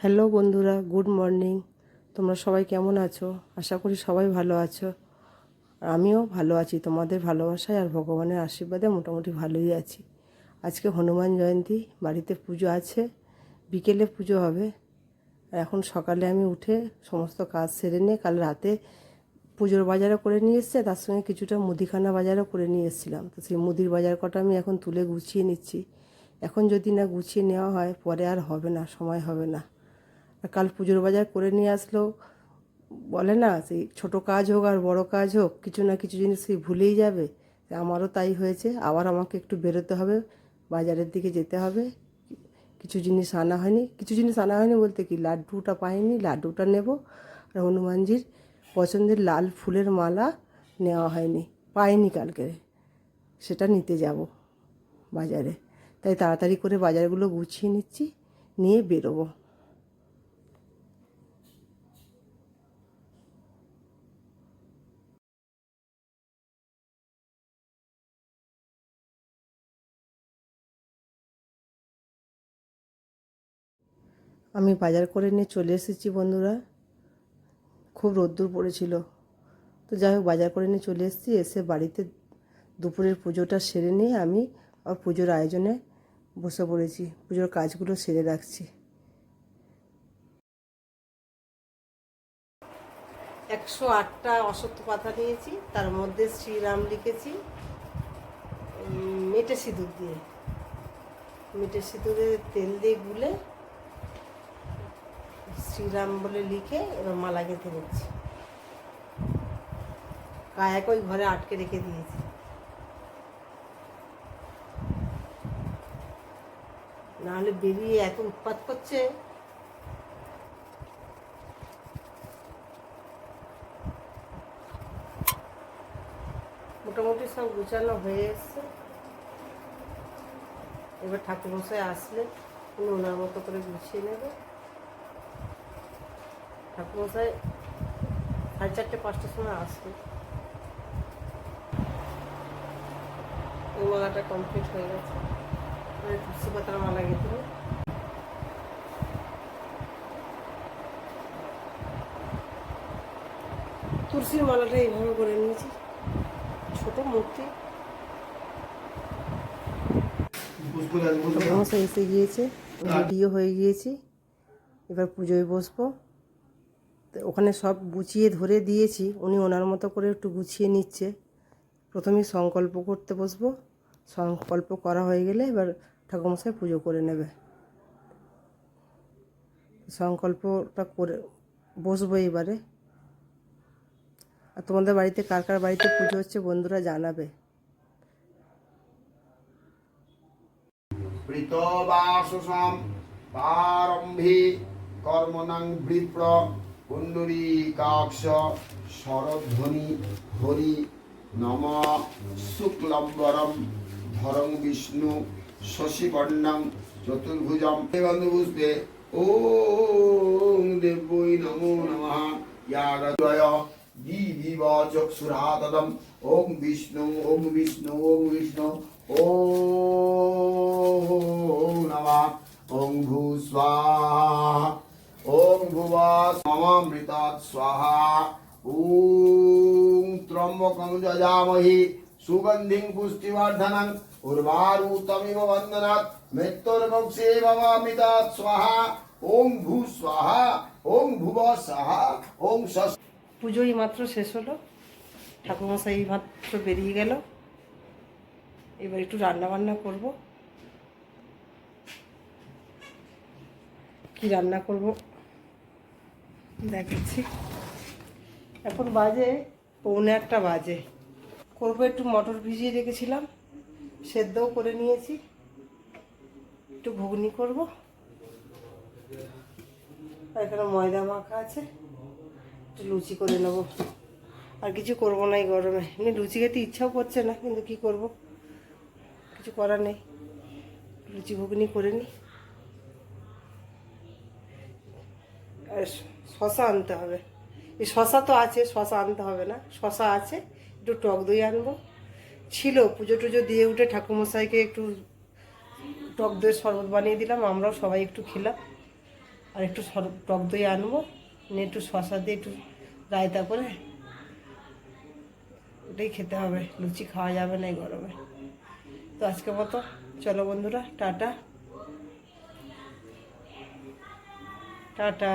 Hello বন্ধুরা, good morning. তোমরা সবাই কেমন আছো? আশা করি সবাই ভালো আছো। আমিও ভালো আছি, তোমাদের ভালোবাসায় আর ভগবানের আশীর্বাদে মোটামুটি ভালোই আছি। আজকে হনুমান জয়ন্তী, বাড়িতে পুজো আছে, বিকেলে পুজো হবে। আর এখন সকালে আমি উঠে সমস্ত কাজ সেরে নিয়ে কাল রাতে পুজোর বাজারও করে নিয়ে এসছে, তার সঙ্গে কিছুটা মুদিখানা বাজারও করে নিয়ে এসেছিলাম। তো সেই মুদির বাজার কটা আমি এখন তুলে গুছিয়ে নিচ্ছি। এখন যদি না গুছিয়ে নেওয়া হয় পরে আর হবে না, সময় হবে না। আর কাল পুজোর বাজার করে নিয়ে আসলেও বলে না, সেই ছোটো কাজ হোক আর বড় কাজ হোক, কিছু না কিছু জিনিস সেই ভুলেই যাবে। আমারও তাই হয়েছে, আবার আমাকে একটু বেরোতে হবে, বাজারের দিকে যেতে হবে। কিছু জিনিস আনা হয়নি, বলতে কি, লাড্ডুটা পাইনি, লাড্ডুটা নেব। আর হনুমানজির পছন্দের লাল ফুলের মালা নেওয়া হয়নি, পাইনি কালকে, সেটা নিতে যাব বাজারে। তাই তাড়াতাড়ি করে বাজারগুলো গুছিয়ে নিচ্ছি, নিয়ে বেরোবো। আমি বাজার করে নিয়ে চলে এসেছি বন্ধুরা। খুব রোদ্দুর পড়েছিল, তো যাই হোক বাজার করে নিয়ে চলে এসেছি। এসে বাড়িতে দুপুরের পুজোটা সেরে নিয়ে আমি আর পুজোর আয়োজনে বসে পড়েছি, পুজোর কাজগুলো সেরে রাখছি। 108টা অশ্বত্থ পাতা নিয়েছি, তার মধ্যে শ্রীরাম লিখেছি মেটে সিঁদুর দিয়ে, মেটে সিঁদুরে তেল দিয়ে গুলে শ্রীরাম বলে লিখে এবার মালা গেঁথে নিচ্ছি। কায়াকে ওই ঘরে আটকে রেখে দিয়েছি, নাহলে বেরিয়ে এত উৎপাত করছে। মোটামুটি সব গুছানো হয়ে এসছে। এবার ঠাকুরমশাই আসলে উনি ওনার মতো করে গুছিয়ে নেবে। ঠাকুরমশাই 4:30-5টার সময় আসবে। ওই মালাটা কমপ্লিট হয়ে গেছে, তুলসী পাতার মালা গেঁথে নিই। তুলসীর মালাটা এইভাবে করে নিয়েছি, ছোট মূর্তি। ঠাকুরমশাই এসে গিয়েছে, রেডিও হয়ে গিয়েছি, এবার পুজোয় বসবো। ওখানে সব গুছিয়ে ধরে দিয়েছি, উনি ওনার মতো করে একটু গুছিয়ে নিচ্ছে। প্রথমেই সংকল্প করতে বসবো, সংকল্প করা হয়ে গেলে এবার ঠাকুরমশাই পুজো করে নেবে। সংকল্পটা করে বসবো এবারে। আর তোমাদের বাড়িতে কার কার বাড়িতে পুজো হচ্ছে বন্ধুরা জানাবে। প্রীতবাসসম প্রারম্ভে কর্মণং বিপ্র পুণ্ডরীকাক্ষ শরধ্বনি হরি নম শুক্লম্বরম ধরং বিষ্ণু শশীবর্ণং চতুর্ভুজম পুষ্পে ওম দেবৈ নমো নমঃ ইয়াগদ্বয় দিবিব চক্ষুরাতদম ওম বিষ্ণু ওম বিষ্ণু ওম বিষ্ণু ওম নমঃ ওম ভূ স্বাহা ওম ভুবঃ মমামৃতাৎ স্বাহা ওম ত্রম্বকং যজামহি সুগন্ধিং পুষ্টিবর্ধনং উর্বারুতমিব বন্দনাৎ মৃত্যুর্মুক্ষে ভবামৃতাৎ স্বাহা ওম ভূ স্বাহা ওম ভুবঃ স্বাহা ওম ষষ্ঠ। পুজোই মাত্র শেষ হলো, ঠাকুরমশাই এই মাত্র বেরিয়ে গেল। এবার একটু রান্না বান্না করব। কি রান্না করব দেখাচ্ছি। এখন বাজে 1:45 বাজে। করবো একটু মটর ভিজিয়ে রেখেছিলাম, সেদ্ধও করে নিয়েছি, একটু ঘুগনি করব। এখানে ময়দা মাখা আছে, একটু লুচি করে নেব। আর কিছু করবো না এই গরমে, এমনি লুচি খেতে ইচ্ছাও করছে না, কিন্তু কি করব, কিছু করার নেই, লুচি ঘুগনি করে নিই। আর শশা আনতে হবে, এই শশা তো আছে, শশা আনতে হবে না, শশা আছে। একটু টক দই আনবো, ছিল পুজো টুজো দিয়ে উঠে ঠাকুরমশাইকে একটু টক দইয়ের শরবত বানিয়ে দিলাম, আমরাও সবাই একটু খেলাম। আর একটু টক দই আনবো, নিয়ে একটু শশা দিয়ে একটু রায়তা করে ওটাই খেতে হবে, লুচি খাওয়া যাবে না এই গরমে। তো আজকের মতো চলো বন্ধুরা, টাটা টাটা।